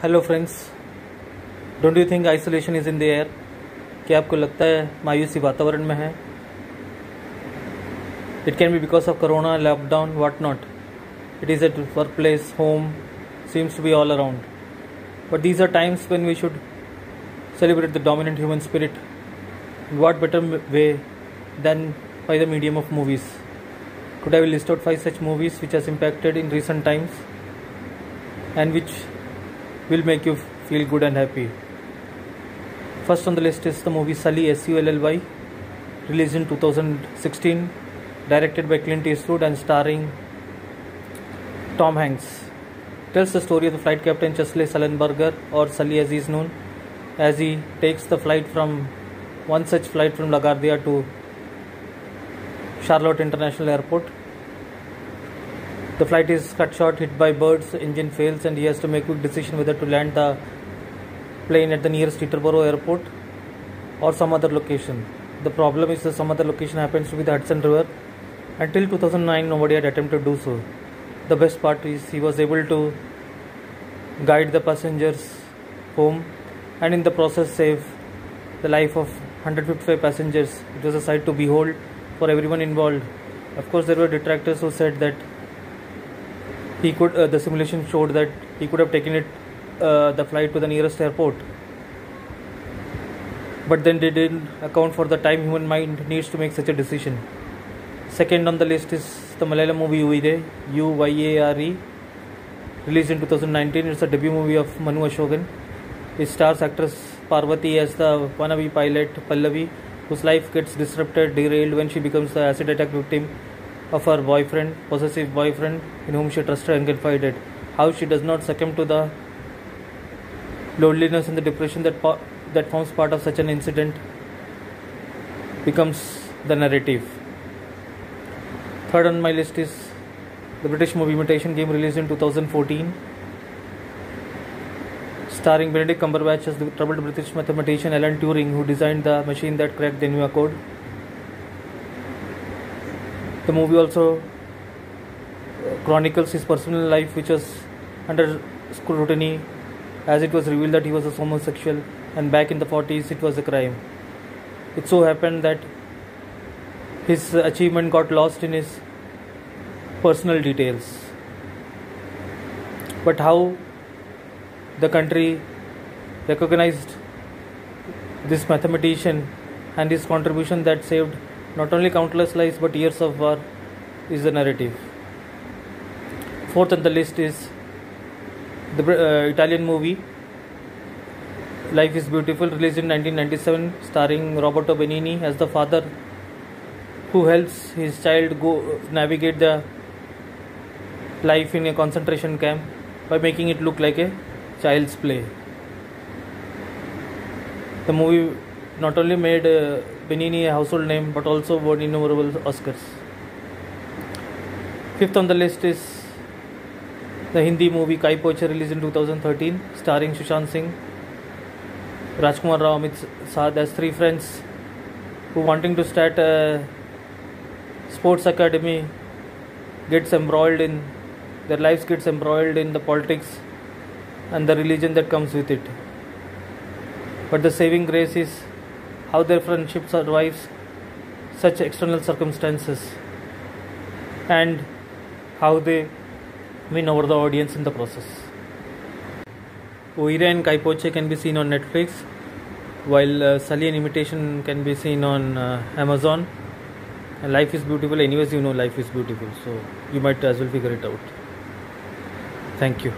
Hello friends, don't you think isolation is in the air? क्या आपको लगता है मायूसी वातावरण में है? It can be because of corona, lockdown, what not. It is at work place, home, seems to be all around. But these are times when we should celebrate the dominant human spirit. What better way than by the medium of movies? Today I will list out 5 such movies which has impacted in recent times and which will make you feel good and happy. First on the list is the movie Sully, Sully, released in 2016, directed by Clint Eastwood and starring Tom Hanks. Tells the story of the flight captain Chesley Sullenberger, or Sully as he is known, as he takes the flight from one such flight from LaGuardia to Charlotte International Airport. The flight is cut short, hit by birds, engine fails, and he has to make a quick decision whether to land the plane at the nearest Teterboro Airport or some other location. The problem is that some other location happens to be the Hudson River. Until 2009, nobody had attempted to do so. The best part is he was able to guide the passengers home and in the process save the life of 155 passengers. It was a sight to behold for everyone involved. Of course, there were detractors who said that he could. The simulation showed that he could have taken the flight to the nearest airport, but then they didn't account for the time human mind needs to make such a decision. Second on the list is the Malayalam movie Uyare, Uyare, released in 2019. It's a debut movie of Manu Ashokan. It stars actress Parvati as the wannabe pilot Pallavi, whose life gets disrupted, derailed when she becomes the acid attack victim of her boyfriend, possessive boyfriend, in whom she trusted and confided. How she does not succumb to the loneliness and the depression that forms part of such an incident becomes the narrative. Third on my list is the British movie Imitation Game, released in 2014, starring Benedict Cumberbatch as the troubled British mathematician Alan Turing, who designed the machine that cracked the Enigma code. The movie also chronicles his personal life, which was under scrutiny as it was revealed that he was a homosexual, and back in the 40s it was a crime. It so happened that his achievement got lost in his personal details. But how the country recognized this mathematician and his contribution that saved not only countless lives but years of war is the narrative. Fourth on the list is the Italian movie Life is Beautiful, released in 1997, starring Roberto Benigni as the father who helps his child navigate the life in a concentration camp by making it look like a child's play. The movie not only made Benigni a household name but also won innumerable Oscars. Fifth on the list is the Hindi movie Kai Poche, released in 2013, starring Sushant Singh, Rajkumar Rao, Amit Saad as three friends who, wanting to start a sports academy, their lives gets embroiled in the politics and the religion that comes with it. But the saving grace is how their friendship survives such external circumstances and how they win over the audience in the process. Uyare and Kai Poche can be seen on Netflix, while Sully and Imitation can be seen on Amazon. And Life is Beautiful, anyways, you know Life is Beautiful, so you might as well figure it out. Thank you.